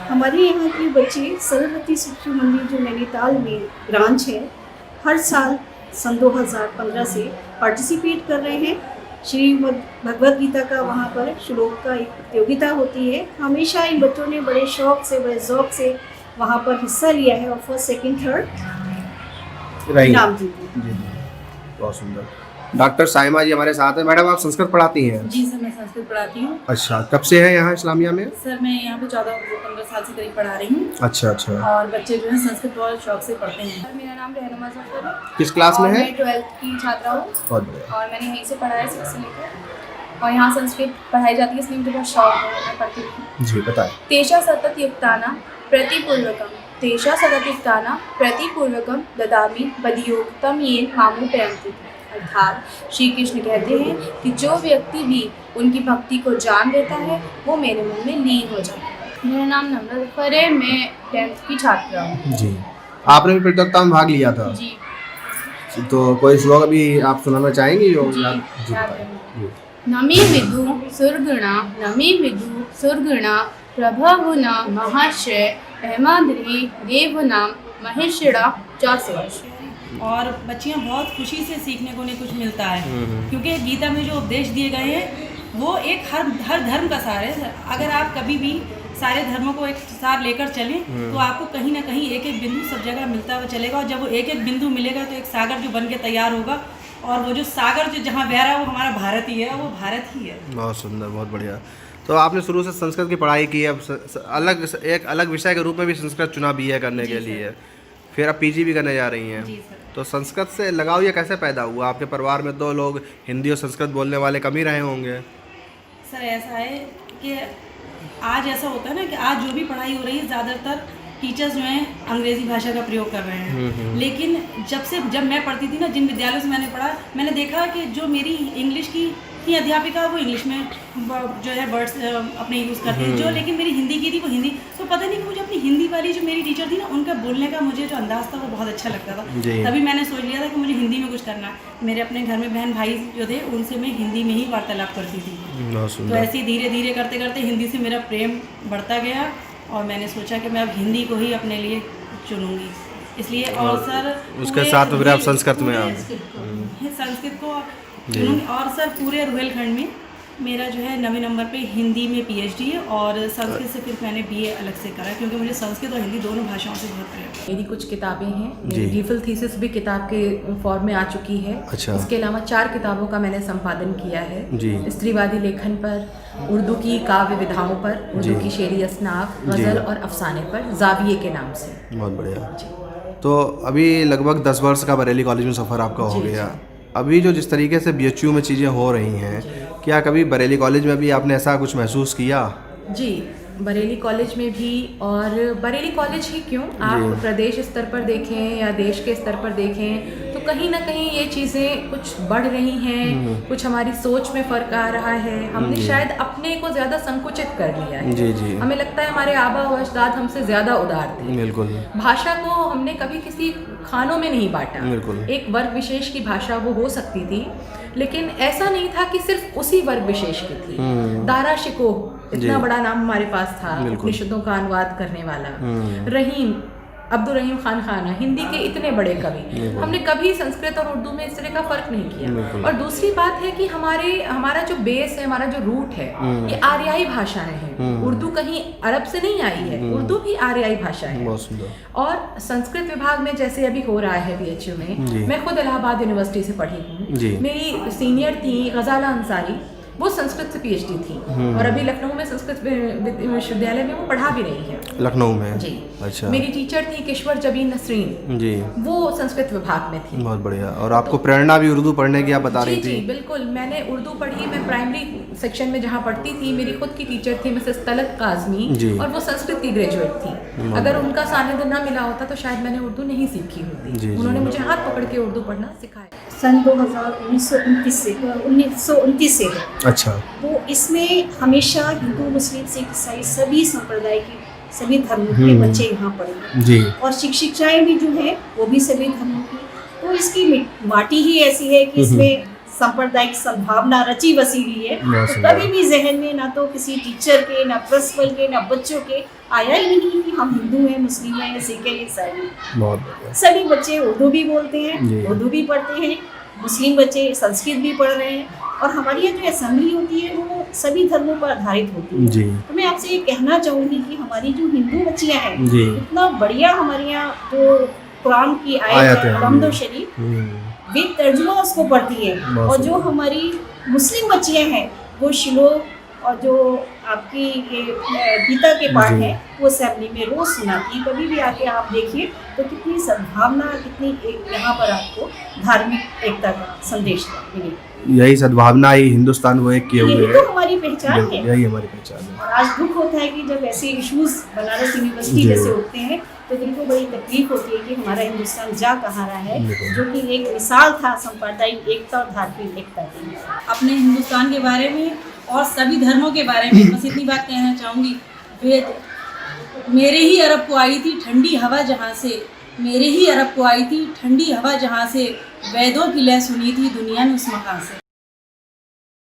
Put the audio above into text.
हमारे यहाँ के बच्चे सरस्वती शिशु मंदिर जो नैनीताल में ब्रांच है, हर साल सन 2015 से पार्टिसिपेट कर रहे हैं। श्रीमद् भगवद गीता का वहाँ पर श्लोक का एक प्रतियोगिता होती है। हमेशा इन बच्चों ने बड़े शौक से, बड़े ज़ौक से वहाँ पर हिस्सा लिया है और फर्स्ट, सेकंड, थर्ड इनाम जीते। जी, बहुत सुंदर। डॉक्टर साइमा जी हमारे साथ हैं। मैडम, आप संस्कृत पढ़ाती हैं? जी सर, मैं संस्कृत पढ़ाती हूँ। अच्छा, कब से है यहाँ इस्लामिया में? सर मैं यहाँ पे 14-15 साल से करीब पढ़ा रही हूँ। अच्छा अच्छा। और बच्चे जो है संस्कृत बहुत शौक से पढ़ते हैं। सर मेरा नाम रहनुमा जफर है। किस क्लास में है? मैं 12th की छात्रा हूँ। बहुत बढ़िया। और मैंने यहीं से पढ़ा है 6 से लेकर, और यहाँ संस्कृत पढ़ाई जाती है, इसलिए मुझे बहुत शौक है, मैं पढ़ती हूँ। जी बताएं। तेषा सततयुक्तानां प्रतिपूर्वकम ददामि बदियोक्तम येन मामुपैन्ति। अर्थात श्री कृष्ण कहते हैं कि जो व्यक्ति भी उनकी भक्ति को जान लेता है वो मेरे मन में लीन हो जाता है। मेरा नाम नम्रता जफर है, मैं 10th की छात्रा हूँ। जी, आपने भी प्रतियोगिता में भाग लिया था? जी। तो कोई श्लोक अभी आप सुनाना चाहेंगी? नमी विदु सुरगुणा प्रभवुना महाशय हेमाद्री देवनाम महेश्वरा चासवर्ष। और बच्चियाँ बहुत खुशी से सीखने को उन्हें कुछ मिलता है, क्योंकि गीता में जो उपदेश दिए गए हैं वो एक हर धर्म का सार है। अगर आप कभी भी सारे धर्मों को एक सार लेकर चलें तो आपको कहीं ना कहीं एक एक बिंदु सब जगह मिलता हुआ चलेगा, और जब वो एक एक बिंदु मिलेगा तो एक सागर जो बन के तैयार होगा, और वो जो सागर जो जहाँ बह रहा है वो हमारा भारत ही है, वो भारत ही है। बहुत सुंदर, बहुत बढ़िया। तो आपने शुरू से संस्कृत की पढ़ाई की, अब एक अलग विषय के रूप में भी संस्कृत चुना भी है करने के लिए, फिर अब पीजी भी करने जा रही हैं। जी सर। तो संस्कृत से लगाव ये कैसे पैदा हुआ? आपके परिवार में तो लोग हिंदी और संस्कृत बोलने वाले कम ही रहे होंगे। सर ऐसा है कि आज ऐसा होता है ना कि आज जो भी पढ़ाई हो रही है ज़्यादातर टीचर्स जो हैं अंग्रेज़ी भाषा का प्रयोग कर रहे हैं। लेकिन जब मैं पढ़ती थी ना, जिन विद्यालयों से मैंने पढ़ा, मैंने देखा कि जो मेरी इंग्लिश की अध्यापिका वो इंग्लिश में जो है वर्ड्स अपने यूज़ करती थी, जो लेकिन मेरी हिंदी की थी वो हिंदी। तो पता नहीं कि मुझे अपनी हिंदी वाली जो मेरी टीचर थी ना, उनका बोलने का मुझे जो अंदाज़ था वो बहुत अच्छा लगता था। तभी मैंने सोच लिया था कि मुझे हिंदी में कुछ करना है। मेरे अपने घर में बहन भाई जो थे उनसे मैं हिंदी में ही वार्तालाप करती थी। तो ऐसे धीरे धीरे करते करते हिंदी से मेरा प्रेम बढ़ता गया, और मैंने सोचा कि मैं अब हिंदी को ही अपने लिए चुनूँगी, इसलिए। और सर उसके साथ में फिर आप संस्कृत में संस्कृत को चुनूँगी। और सर पूरे रुहेलखंड में मेरा जो है 9वें नंबर पे हिंदी में पीएचडी है, और संस्कृत से फिर मैंने बीए अलग से करा, क्योंकि मुझे संस्कृत और हिंदी दोनों भाषाओं से बहुत प्रेम है। मेरी कुछ किताबें हैं, मेरी डीफिल थीसिस भी किताब के फॉर्म में आ चुकी है। अच्छा। इसके अलावा 4 किताबों का मैंने संपादन किया है जी। स्त्रीवादी लेखन पर, उर्दू की काव्य विधाओं पर, उर्दू की शेरी असनाफ, गज़ल और अफसाने पर, जाविये के नाम से। बहुत बढ़िया। तो अभी लगभग 10 वर्ष का बरेली कॉलेज में सफ़र आपका हो गया। अभी जो जिस तरीके से बीएचयू में चीज़ें हो रही हैं, क्या कभी बरेली कॉलेज में भी आपने ऐसा कुछ महसूस किया? जी, बरेली कॉलेज में भी, और बरेली कॉलेज ही क्यों, आप प्रदेश स्तर पर देखें या देश के स्तर पर देखें तो कहीं ना कहीं ये चीज़ें कुछ बढ़ रही हैं, कुछ हमारी सोच में फ़र्क आ रहा है। हमने शायद अपने को ज़्यादा संकुचित कर लिया है। जी जी। हमें लगता है हमारे आबा व अजदाद हमसे ज़्यादा उदार थे। बिल्कुल। भाषा को हमने कभी किसी खानों में नहीं बांटा। बिल्कुल। एक वर्ग विशेष की भाषा वो हो सकती थी, लेकिन ऐसा नहीं था कि सिर्फ उसी वर्ग विशेष की थी। दारा शिकोह इतना बड़ा नाम हमारे पास था, उपनिषदों का अनुवाद करने वाला। रहीम, अब्दुल रहीम खान खाना, हिंदी के इतने बड़े कवि। हमने कभी संस्कृत और उर्दू में इस तरह का फर्क नहीं किया। और दूसरी बात है कि हमारा जो बेस है, हमारा जो रूट है, ये आर्याई भाषाएं हैं। उर्दू कहीं अरब से नहीं आई है, उर्दू भी आर्याई भाषा है। और संस्कृत विभाग में जैसे अभी हो रहा है बीएचयू में, मैं खुद इलाहाबाद यूनिवर्सिटी से पढ़ी हूँ। मेरी सीनियर थी गजाला अंसारी, वो संस्कृत से पीएचडी थी, और अभी लखनऊ में संस्कृत विश्वविद्यालय में वो पढ़ा भी रही है। लखनऊ में? जी। अच्छा। मेरी टीचर थी किश्वर जबीन नसरीन जी, वो संस्कृत विभाग में थी। बहुत बढ़िया। और आपको प्रेरणा भी उर्दू पढ़ने की आप बता रही थी? जी बिल्कुल, मैंने उर्दू पढ़ी। मैं प्राइमरी सेक्शन में जहाँ पढ़ती थी, मेरी खुद की टीचर थी मिसेस तलत काजमी, और वो संस्कृत की ग्रेजुएट थी। अगर उनका सानिध्य न मिला होता तो शायद मैंने उर्दू नहीं सीखी होती। उन्होंने मुझे हाथ पकड़ के उर्दू पढ़ना सिखाया। सन 1929 से है। अच्छा। तो इसमें हमेशा हिंदू, मुस्लिम, सिख, ईसाई सभी संप्रदाय के, सभी धर्मों के बच्चे यहाँ पढ़े जी। और शिक्षिकाएं भी जो है वो भी सभी धर्मों की। तो इसकी माटी ही ऐसी है कि इसमें सांप्रदायिक सद्भावना रची बसी हुई है। बहुत तो सुंदर। कभी भी जहन में ना तो किसी टीचर के, ना प्रिंसिपल के, ना बच्चों के आया ही नहीं कि हम हिंदू हैं, मुस्लिम हैं, सिख हैं, ईसाई हैं। बहुत बढ़िया। सभी बच्चे उर्दू भी बोलते जी। हैं, उर्दू भी पढ़ते हैं, मुस्लिम बच्चे संस्कृत भी पढ़ रहे हैं, और हमारी यहाँ जो असेंबली होती है वो सभी धर्मों पर आधारित होती है। जी तो मैं आपसे ये कहना चाहूँगी कि हमारी जो हिंदू बच्चियाँ हैं, जी। इतना बढ़िया हमारे यहाँ जो कुरान की आयत आयत है, है, हम्दो शरीफ, वे तर्जुमा उसको पढ़ती है। बहुत और जो सुंदर। हमारी मुस्लिम बच्चियाँ हैं वो श्लोक और जो आपकी ये गीता के पाठ जी। हैं वो असेंबली में रोज़ सुनाती हैं। कभी भी आके आप देखिए तो कितनी सद्भावना, कितनी एक यहाँ पर आपको धार्मिक एकता का संदेश मिलेगा। यही सद्भावना ही हिंदुस्तान को एक किए हुए यही है। तो हमारी पहचान है। यही हमारी पहचान है। और आज दुख होता है कि जब ऐसे इश्यूज बनारस यूनिवर्सिटी जी। जैसे उठते हैं तो दिल को बड़ी तकलीफ होती है कि हमारा हिंदुस्तान जा कहाँ रहा है, बिल्कुल। जो कि एक मिसाल था सांप्रदायिक एकता और धार्मिक एकता की। अपने हिंदुस्तान के बारे में और सभी धर्मों के बारे में बस इतनी बात कहना चाहूँगी। वेद मेरे ही अरब को आई थी ठंडी हवा जहाँ से, मेरे ही अरब को आई थी ठंडी हवा जहाँ से, वेदों की लय सुनी थी दुनिया ने उस मकान से।